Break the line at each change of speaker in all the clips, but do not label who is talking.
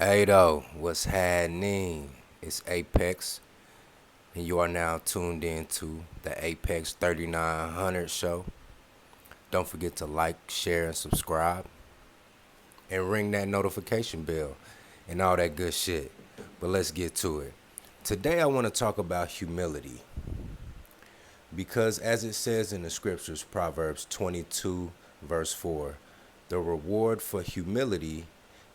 Ado, what's happening? It's Apex, and you are now tuned in to the Apex 3900 show. Don't forget to like, share, and subscribe, and ring that notification bell, and all that good shit. But let's get to it. Today, I want to talk about humility, because as it says in the scriptures, Proverbs 22, verse 4, the reward for humility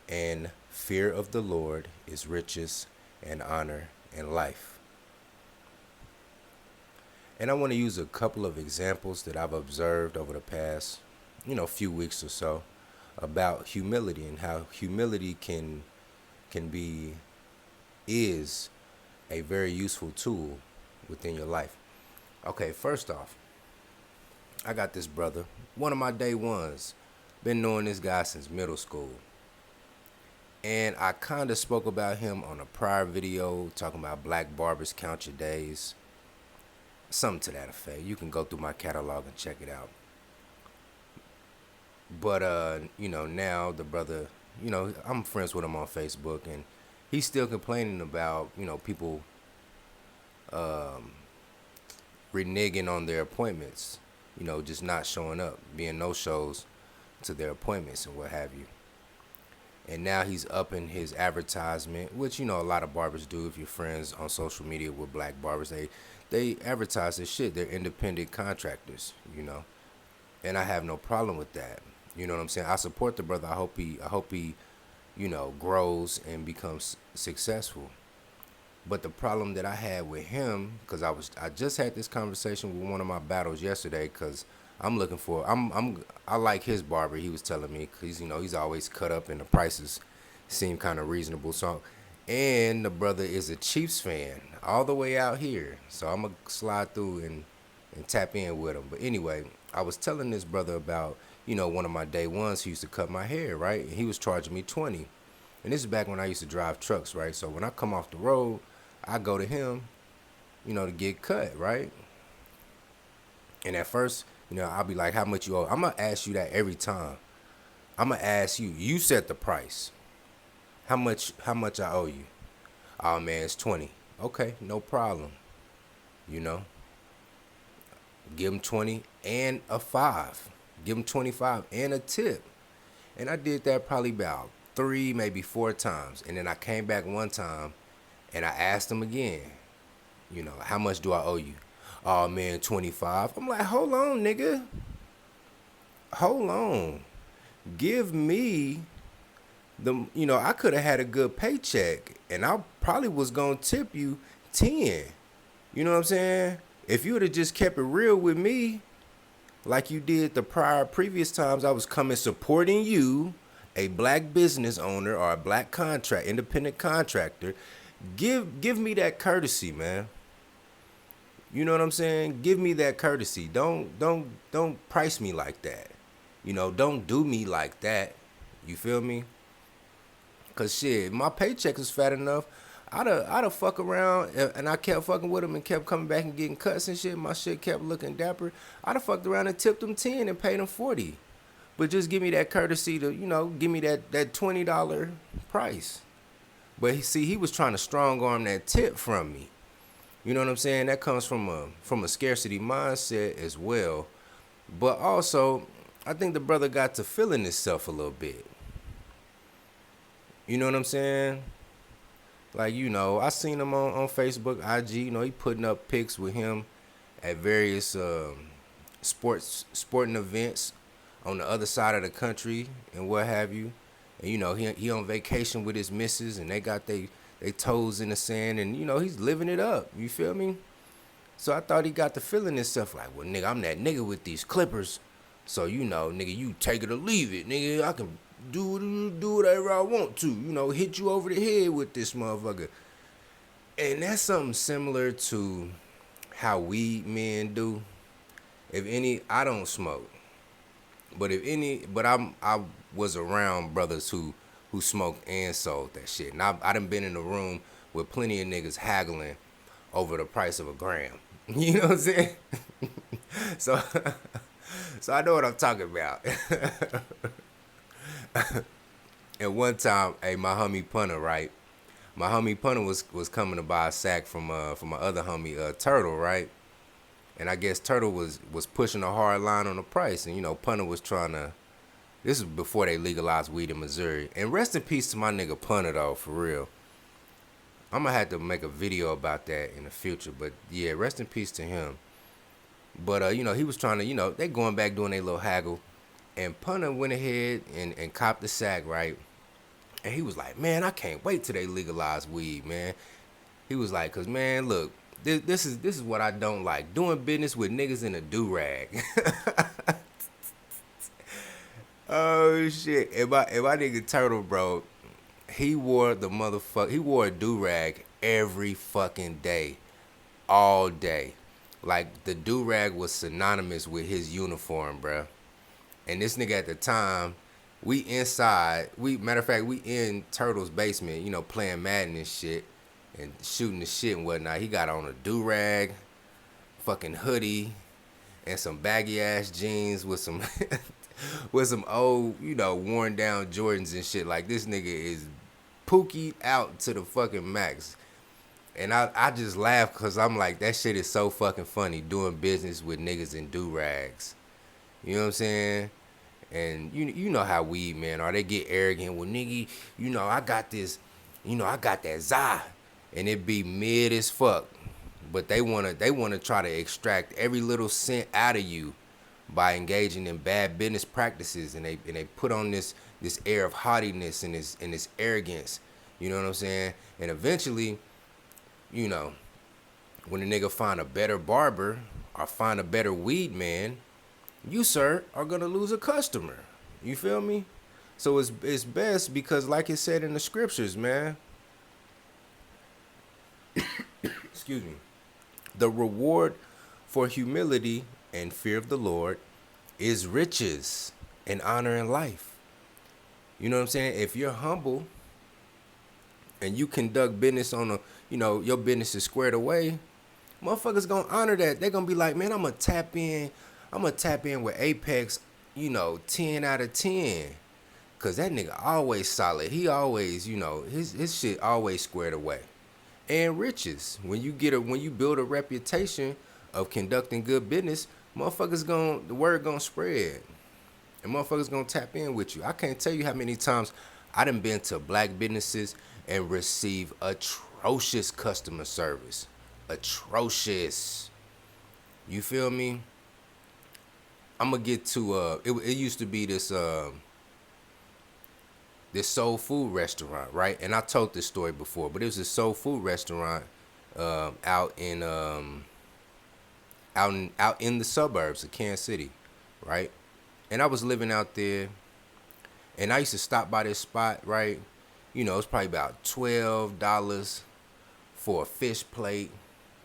and fear of the Lord is riches and honor and life. And I want to use a couple of examples that I've observed over the past, few weeks or so about humility and how humility can be is a very useful tool within your life. Okay, first off, I got this brother, one of my day ones. Been knowing this guy since middle school. And I kind of spoke about him on a prior video talking about black barbers count your days. Something to that effect. You can go through my catalog and check it out. But, now the brother, I'm friends with him on Facebook, and he's still complaining about, people reneging on their appointments, just not showing up, being no shows to their appointments and what have you. And now he's upping his advertisement, which a lot of barbers do. If you're friends on social media with black barbers, they advertise this shit. They're independent contractors. And I have no problem with that. You know what I'm saying? I support the brother. I hope he grows and becomes successful. But the problem that I had with him, because I just had this conversation with one of my battles yesterday, because I like his barber. He was telling me, because he's always cut up and the prices seem kind of reasonable. So, and the brother is a Chiefs fan all the way out here. So I'm gonna slide through and tap in with him. But anyway, I was telling this brother about one of my day ones who used to cut my hair, right? And he was charging me 20. And this is back when I used to drive trucks, right? So when I come off the road, I go to him, to get cut, right? And at first, I'll be like, how much you owe? I'm going to ask you that every time. I'm going to ask you, you set the price. How much I owe you? Oh, man, it's 20. Okay, no problem. You know, give him 20 and a 5. Give him 25 and a tip. And I did that probably about 3, maybe 4 times. And then I came back one time and I asked him again, how much do I owe you? Oh, man, 25. I'm like, hold on, nigga. Hold on. Give me I could have had a good paycheck and I probably was going to tip you 10. You know what I'm saying? If you would have just kept it real with me, like you did the previous times I was coming supporting you, a black business owner or a black independent contractor, give me that courtesy, man. You know what I'm saying? Give me that courtesy. Don't price me like that. Don't do me like that. You feel me? Cause shit, my paycheck was fat enough. I'd have fuck around and I kept fucking with him and kept coming back and getting cuts and shit. My shit kept looking dapper. I'd have fucked around and tipped him 10 and paid him 40. But just give me that courtesy to, give me that $20 price. But see, he was trying to strong arm that tip from me. You know what I'm saying? That comes from a scarcity mindset as well. But also, I think the brother got to feeling himself a little bit. You know what I'm saying? Like, I seen him on Facebook, IG, he putting up pics with him at various sporting events on the other side of the country and what have you. And, he on vacation with his missus and they got they toes in the sand and, he's living it up. You feel me? So I thought he got the feeling himself like, well, nigga, I'm that nigga with these clippers. So, nigga, you take it or leave it. Nigga, I can do whatever I want to. Hit you over the head with this motherfucker. And that's something similar to how we men do. If any, I don't smoke. But I was around brothers who smoked and sold that shit. And I done been in the room with plenty of niggas haggling over the price of a gram. You know what I'm saying? So I know what I'm talking about. And one time, hey, my homie Punter, right? My homie Punter was coming to buy a sack from my other homie Turtle, right? And I guess Turtle was pushing a hard line on the price, and Punter was trying to. This is before they legalized weed in Missouri. And rest in peace to my nigga Punter though, for real. I'm gonna have to make a video about that in the future. But yeah, rest in peace to him. But he was trying to, they going back doing their little haggle, and Punter went ahead and copped the sack, right? And he was like, man, I can't wait till they legalize weed, man. He was like, cause man, look, this is what I don't like, doing business with niggas in a do rag. Oh shit! And my nigga Turtle, bro, he wore he wore a do rag every fucking day, all day. Like the do rag was synonymous with his uniform, bro. And this nigga at the time, we inside. We matter of fact, we in Turtle's basement, playing Madden and shit, and shooting the shit and whatnot. He got on a do rag, fucking hoodie, and some baggy ass jeans with some with some old, worn down Jordans and shit. Like this nigga is pookied out to the fucking max. And I just laugh because I'm like, that shit is so fucking funny, doing business with niggas in do rags. You know what I'm saying? And you know how weed men are. They get arrogant. Well, nigga, I got this, I got that za, and it be mid as fuck. But they wanna try to extract every little cent out of you by engaging in bad business practices, and they put on this air of haughtiness and this arrogance. You know what I'm saying? And eventually, you know, when a nigga find a better barber or find a better weed man, you, sir, are gonna lose a customer. You feel me? So it's best because, like it said in the scriptures, man. Excuse me. The reward for humility and fear of the Lord is riches and honor in life. You know what I'm saying? If you're humble and you conduct business on your business is squared away, motherfuckers gonna honor that. They gonna be like, man, I'm gonna tap in with Apex, 10 out of 10. Cause that nigga always solid. He always, his shit always squared away. And riches. When you build a reputation of conducting good business, the word gonna spread. And motherfuckers gonna tap in with you. I can't tell you how many times I done been to black businesses and receive atrocious customer service. Atrocious. You feel me? I'm gonna get to it used to be this soul food restaurant, right? And I told this story before, but it was a soul food restaurant out in the suburbs of Kansas City, right? And I was living out there, and I used to stop by this spot, right? It's probably about $12 for a fish plate.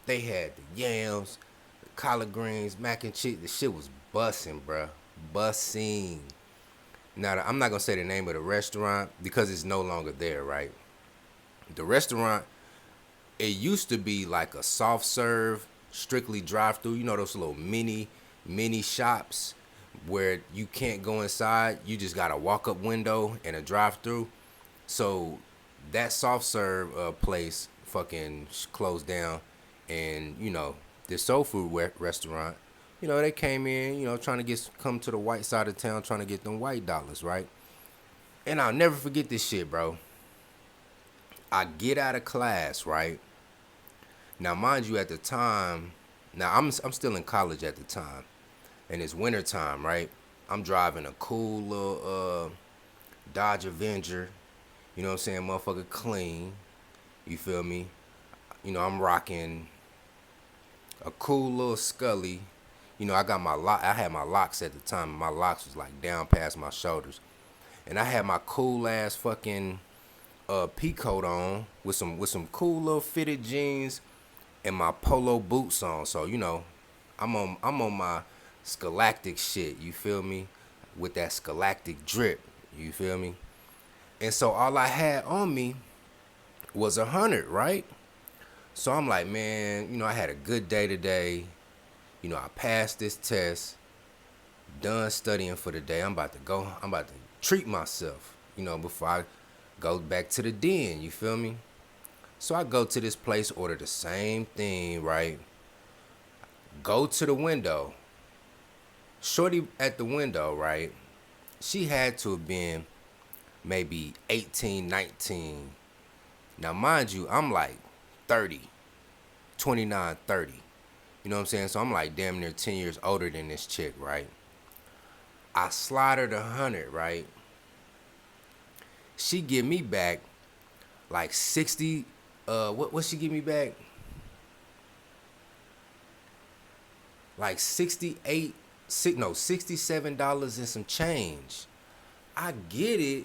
They had the yams, the collard greens, mac and cheese. The shit was bussing, bruh. Bussing. Now, I'm not going to say the name of the restaurant because it's no longer there, right? The restaurant, it used to be like a soft serve, strictly drive-through. Those little mini shops where you can't go inside. You just got a walk-up window and a drive-through. So that soft serve place fucking closed down. And, this soul food restaurant, they came in, trying to come to the white side of town, trying to get them white dollars, right? And I'll never forget this shit, bro. I get out of class, right? Now, mind you, at the time, I'm still in college at the time, and it's winter time, right? I'm driving a cool little Dodge Avenger, you know what I'm saying, motherfucker clean, you feel me? I'm rocking a cool little Scully. I had my locks at the time, and my locks was like down past my shoulders. And I had my cool ass fucking pea coat on with some cool little fitted jeans and my polo boots on. So, I'm on my scholastic shit, you feel me? With that scholastic drip, you feel me? And so all I had on me was 100, right? So I'm like, man, I had a good day today. I passed this test, done studying for the day. I'm about to treat myself. before I go back to the den. You feel me? So I go to this place, order the same thing, right? Go to the window. Shorty at the window, right? She had to have been maybe 18, 19. Now, mind you, I'm like 30, 29, 30. You know what I'm saying? So I'm like damn near 10 years older than this chick, right? I slide her the 100, right? She give me back like 60, what she give me back? Like 68, no, $67 and some change. I get it,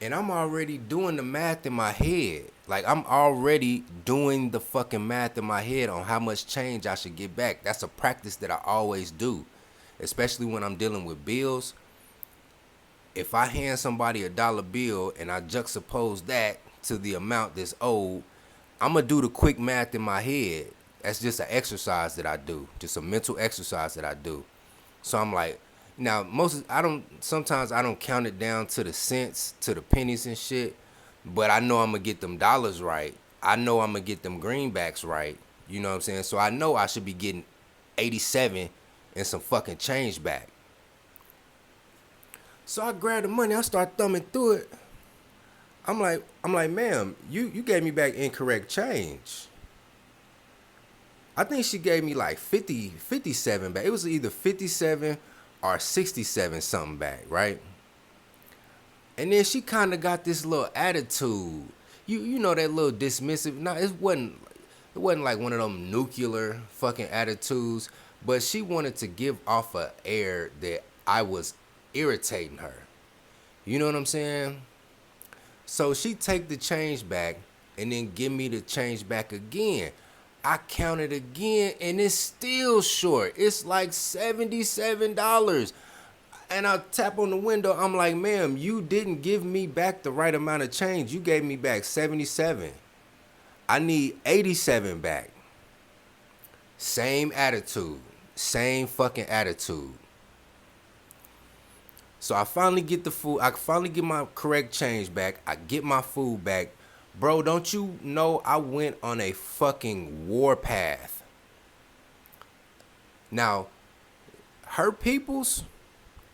and I'm already doing the math in my head. Like, I'm already doing the fucking math in my head on how much change I should get back. That's a practice that I always do, especially when I'm dealing with bills. If I hand somebody a dollar bill and I juxtapose that to the amount that's owed, I'm going to do the quick math in my head. That's just an exercise that I do, just a mental exercise that I do. So I'm like, now sometimes I don't count it down to the cents, to the pennies and shit, but I know I'm gonna get them dollars right. I know I'm gonna get them greenbacks right. You know what I'm saying? So I know I should be getting 87 and some fucking change back. So I grab the money, I start thumbing through it. I'm like, ma'am, you gave me back incorrect change. I think she gave me like 57 back. It was either 57 or 67 something back, right? And then she kind of got this little attitude. You know that little dismissive. No, it wasn't like one of them nuclear fucking attitudes, but she wanted to give off a air that I was irritating her. You know what I'm saying? So she take the change back and then give me the change back again. I counted again and it's still short. It's like $77. And I tap on the window. I'm like, ma'am, you didn't give me back the right amount of change. You gave me back 77. I need 87 back. Same attitude. Same fucking attitude. So I finally get the food. I finally get my correct change back. I get my food back. Bro, don't you know I went on a fucking warpath? Now, her peoples,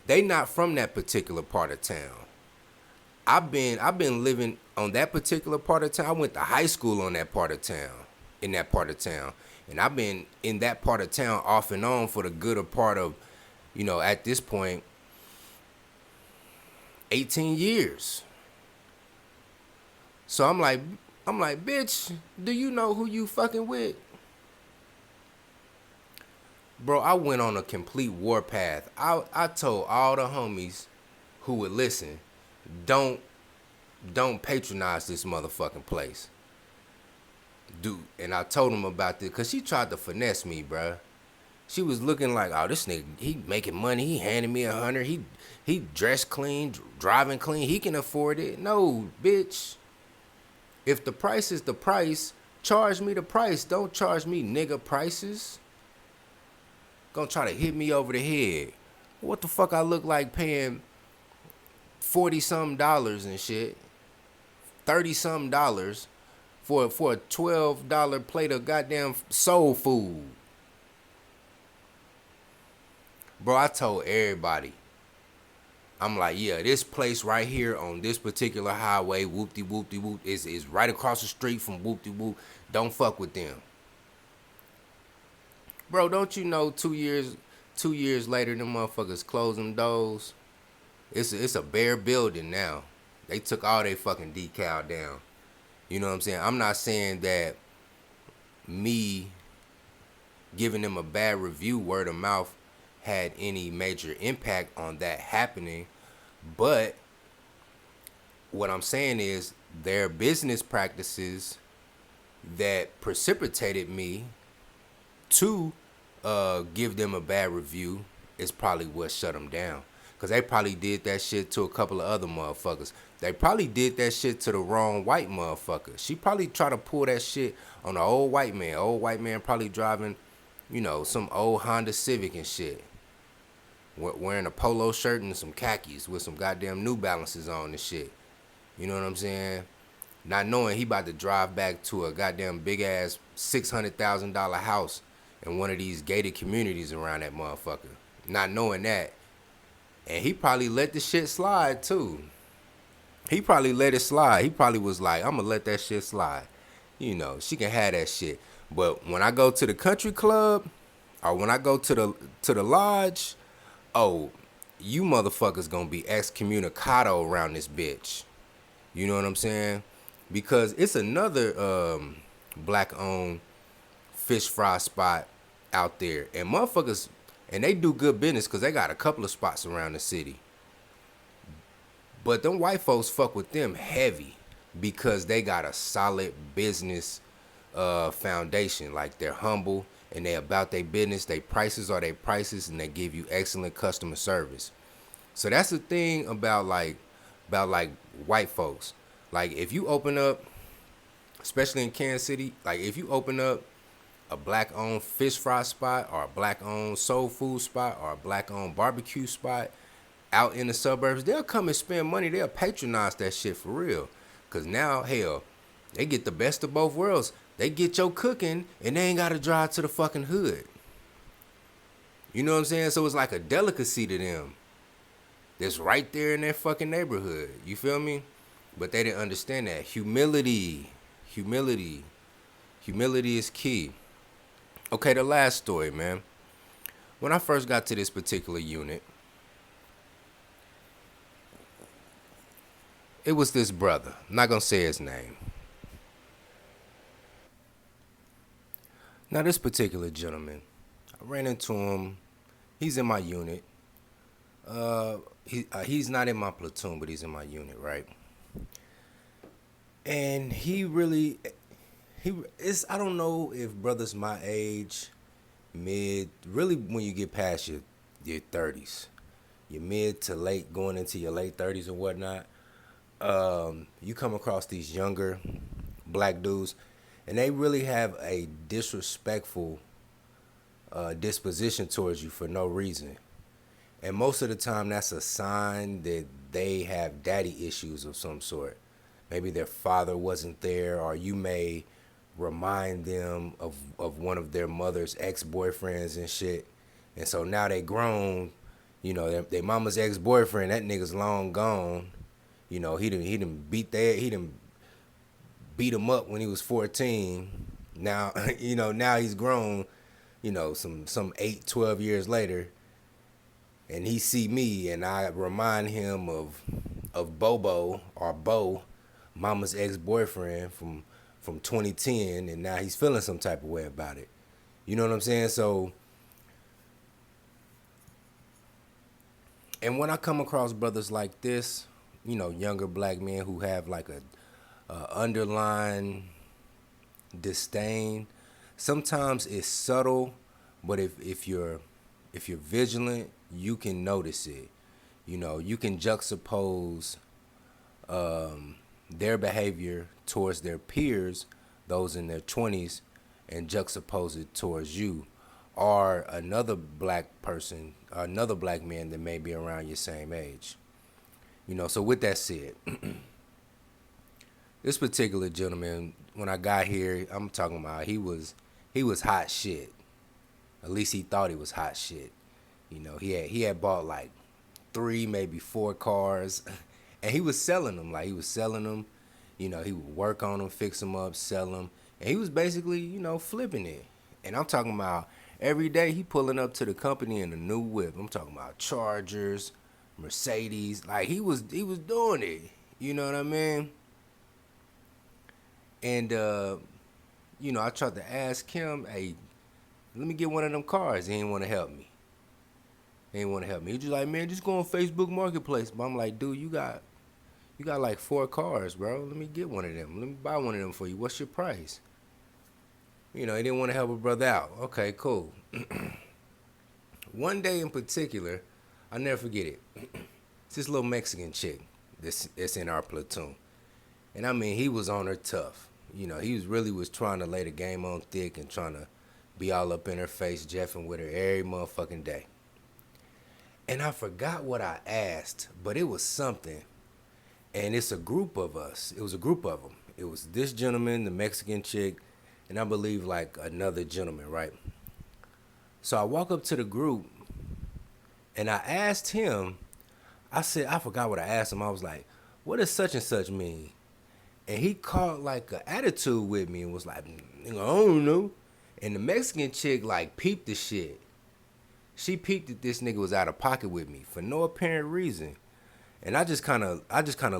they not from that particular part of town. I've been living on that particular part of town. I went to high school on that part of town, in that part of town. And I've been in that part of town off and on for the gooder part of, at this point, 18 years. So I'm like, bitch, do you know who you fucking with? Bro, I went on a complete warpath. I told all the homies who would listen, don't patronize this motherfucking place. Dude, and I told them about this, because she tried to finesse me, bruh. She was looking like, oh, this nigga, he making money. He handed me 100. He dressed clean, driving clean. He can afford it. No, bitch. If the price is the price, charge me the price. Don't charge me nigga prices. Gonna try to hit me over the head. What the fuck I look like paying $40-something and shit, $30-something for a $12 plate of goddamn soul food. Bro, I told everybody. I'm like, yeah, this place right here on this particular highway, whoop-de-whoop-de-whoop, is right across the street from whoop-de-whoop. Don't fuck with them. Bro, don't you know 2 years later, them motherfuckers closed them doors? It's a bare building now. They took all they fucking decal down. You know what I'm saying? I'm not saying that me giving them a bad review, word of mouth, had any major impact on that happening, but what I'm saying is their business practices that precipitated me to give them a bad review is probably what shut them down. Because they probably did that shit to a couple of other motherfuckers. They probably did that shit to the wrong white motherfucker. She probably tried to pull that shit on an old white man. Old white man probably driving, some old Honda Civic and shit. Wearing a polo shirt and some khakis with some goddamn New Balances on and shit. You know what I'm saying? Not knowing he about to drive back to a goddamn big ass $600,000 house in one of these gated communities around that motherfucker. Not knowing that. And he probably let the shit slide too. He probably let it slide. He probably was like, I'm gonna let that shit slide. You know, she can have that shit. But when I go to the country club or when I go to the lodge, oh, you motherfuckers gonna be excommunicado around this bitch. You know what I'm saying? Because it's another black owned fish fry spot out there. And motherfuckers, and they do good business because they got a couple of spots around the city. But them white folks fuck with them heavy because they got a solid business foundation. Like they're humble and they about their business. Their prices are their prices and they give you excellent customer service. So that's the thing about white folks. Like if you open up, especially in Kansas City, like if you open up a black owned fish fry spot or a black owned soul food spot or a black owned barbecue spot out in the suburbs, they'll come and spend money. They'll patronize that shit for real. Cause now, hell, they get the best of both worlds. They get your cooking and they ain't gotta drive to the fucking hood. You know what I'm saying? So it's like a delicacy to them. That's right there in their fucking neighborhood. You feel me? But they didn't understand that. Humility is key. Okay, the last story, man. When I first got to this particular unit, it was this brother. I'm not gonna say his name. Now, this particular gentleman, I ran into him. He's in my unit. He's not in my platoon, but he's in my unit, right? And I don't know if brothers my age, really when you get past your 30s, your mid to late, going into your late 30s and whatnot, you come across these younger black dudes, and they really have a disrespectful disposition towards you for no reason. And most of the time, that's a sign that they have daddy issues of some sort. Maybe their father wasn't there, or you may remind them of one of their mother's ex-boyfriends and shit. And so now they grown, you know, their mama's ex-boyfriend, that nigga's long gone. You know, he done beat him up when he was 14. Now, you know, now he's grown, you know, some 8, 12 years later. And he see me and I remind him of Bobo or Bo, mama's ex-boyfriend from 2010, and now he's feeling some type of way about it. You know what I'm saying? So, and when I come across brothers like this, you know, younger black men who have like a underlying disdain, sometimes it's subtle, but if you're vigilant, you can notice it. You know, you can juxtapose their behavior towards their peers, those in their 20s, and juxtapose it towards you or another black person, another black man that may be around your same age. You know, so with that said, this particular gentleman, when I got here, I'm talking about he was hot shit. At least he thought he was hot shit. You know, he had bought like 3, maybe 4 cars, and he was selling them. Like he was selling them. You know, he would work on them, fix them up, sell them, and he was basically, you know, flipping it. And I'm talking about every day he pulling up to the company in a new whip. I'm talking about Chargers, Mercedes. Like he was doing it. You know what I mean? And you know, I tried to ask him, hey, let me get one of them cars. He ain't want to help me. He was just like, man, just go on Facebook Marketplace. But I'm like, dude, you got like 4 cars, bro. Let me get one of them. Let me buy one of them for you. What's your price? You know, he didn't want to help a brother out. Okay, cool. One day in particular, I'll never forget it. It's this little Mexican chick that's in our platoon. And I mean, he was on her tough. You know, he was trying to lay the game on thick and trying to be all up in her face, jeffing with her every motherfucking day. And I forgot what I asked, but it was something. and it's a group of us. It was a group of them. It was this gentleman, the Mexican chick, and I believe like another gentleman, right? So I walk up to the group, and I asked him. I said, I forgot what I asked him. I was like, "What does such and such mean?" And he caught like an attitude with me and was like, "Nigga, I don't know." And the Mexican chick like peeped the shit. She peeped that this nigga was out of pocket with me for no apparent reason. And I just kind of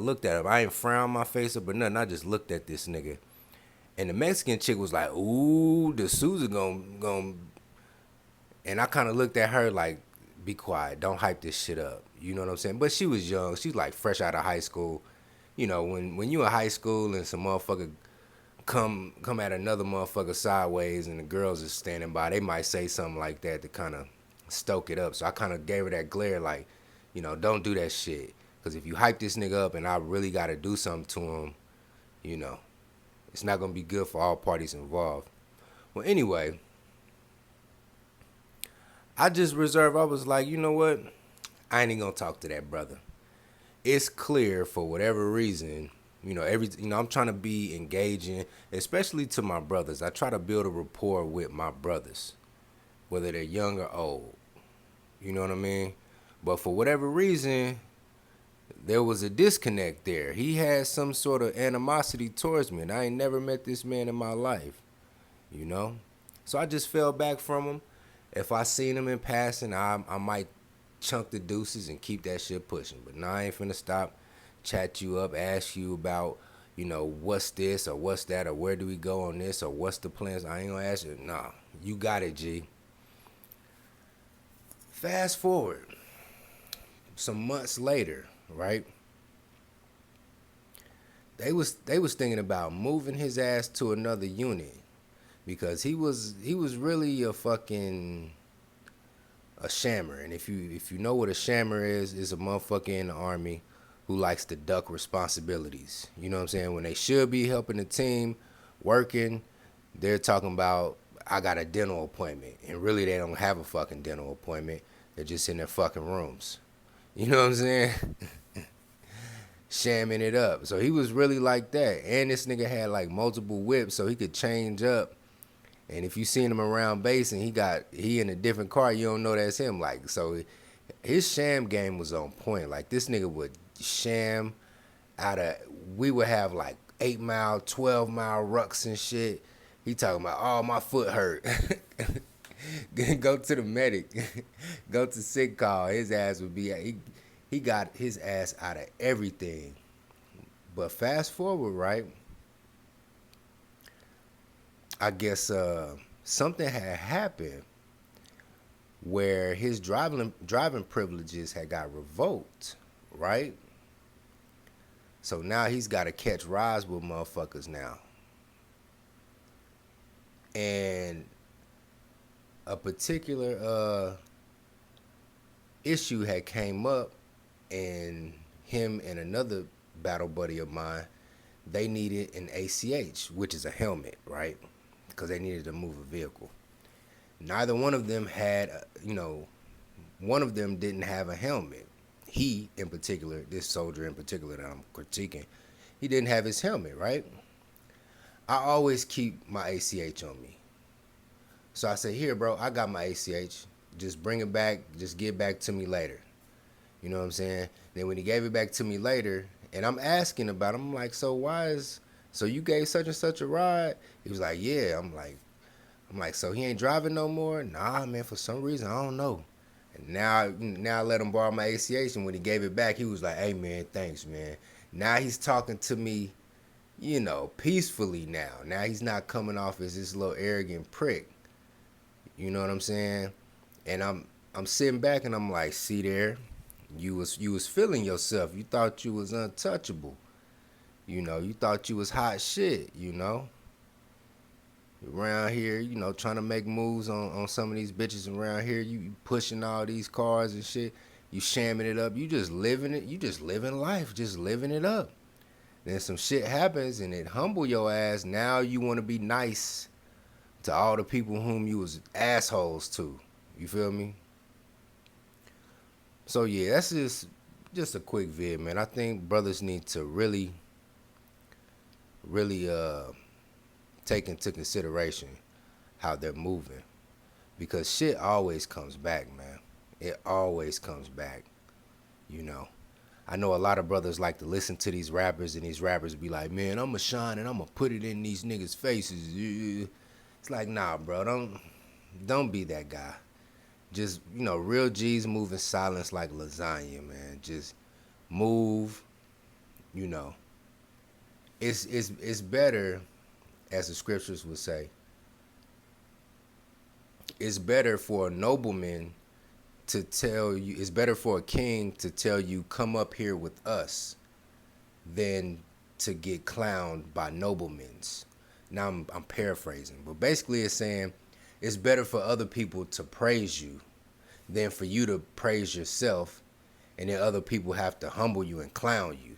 looked at him. I ain't frowned my face up or nothing. I just looked at this nigga. And the Mexican chick was like, "Ooh, the Susan gon' and I kind of looked at her like, "Be quiet. Don't hype this shit up." You know what I'm saying? But she was young. She's like fresh out of high school. You know, when you in high school and some motherfucker come at another motherfucker sideways and the girls is standing by, they might say something like that to kind of stoke it up. So I kind of gave her that glare like, don't do that shit. Because if you hype this nigga up and I really got to do something to him, you know, it's not going to be good for all parties involved. Well, anyway, I just reserved. I was like, you know what? I ain't even going to talk to that brother. It's clear for whatever reason, I'm trying to be engaging, especially to my brothers. I try to build a rapport with my brothers, whether they're young or old. You know what I mean? But for whatever reason, there was a disconnect there. He had some sort of animosity towards me, and I ain't never met this man in my life, you know? So I just fell back from him. If I seen him in passing, I might chunk the deuces and keep that shit pushing. But now I ain't finna stop, chat you up, ask you about, what's this or what's that or where do we go on this or what's the plans. I ain't gonna ask you. Nah, you got it, G. Fast forward some months later, right? They was thinking about moving his ass to another unit because he was really a fucking a shammer. And if you know what a shammer is a motherfucker in the army who likes to duck responsibilities. You know what I'm saying? When they should be helping the team, working, they're talking about I got a dental appointment, and really they don't have a fucking dental appointment. They're just in their fucking rooms. You know what I'm saying? Shamming it up. So he was really like that. And this nigga had like multiple whips so he could change up. And if you seen him around base and he in a different car, you don't know that's him. Like, so his sham game was on point. Like, this nigga would sham we would have like 8-mile, 12-mile rucks and shit. He talking about, oh, my foot hurt. Go to the medic. Go to sick call. His ass would be, he got his ass out of everything. But fast forward, right? I guess something had happened where his driving privileges had got revoked, right? So now he's got to catch rides with motherfuckers now. And a particular issue had came up, and him and another battle buddy of mine, they needed an ACH, which is a helmet, right? Because they needed to move a vehicle. Neither one of them had, one of them didn't have a helmet. He, in particular, this soldier in particular that I'm critiquing, he didn't have his helmet, right? I always keep my ACH on me. So I said, here, bro, I got my ACH. Just bring it back. Just get back to me later. You know what I'm saying? Then when he gave it back to me later, and I'm asking about him, I'm like, so you gave such and such a ride? He was like, yeah. I'm like, so he ain't driving no more? Nah, man, for some reason, I don't know. And now I let him borrow my ACH, and when he gave it back, he was like, hey, man, thanks, man. Now he's talking to me, peacefully now. Now he's not coming off as this little arrogant prick. You know what I'm saying? And I'm sitting back and I'm like, see there, you was feeling yourself. You thought you was untouchable. You thought you was hot shit, Around here, trying to make moves on some of these bitches around here. You pushing all these cars and shit. You shamming it up. You just living it. You just living life. Just living it up. Then some shit happens and it humble your ass. Now you want to be nice to all the people whom you was assholes to. You feel me? So yeah, that's just just a quick vid, man. I think brothers need to really take into consideration how they're moving, because shit always comes back, man. It always comes back, you know. I know a lot of brothers like to listen to these rappers, and these rappers be like, man, I'ma shine and I'ma put it in these niggas' faces. It's like, nah, bro, don't be that guy. Just, real G's move in silence like lasagna, man. Just move, you know. It's better, as the scriptures would say, it's better for a nobleman to tell you, it's better for a king to tell you, come up here with us, than to get clowned by noblemens. Now I'm paraphrasing, but basically it's saying it's better for other people to praise you than for you to praise yourself, and then other people have to humble you and clown you.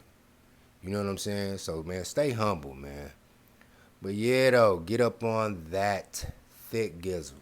You know what I'm saying? So, man, stay humble, man. But yeah, though, get up on that thick gizzle.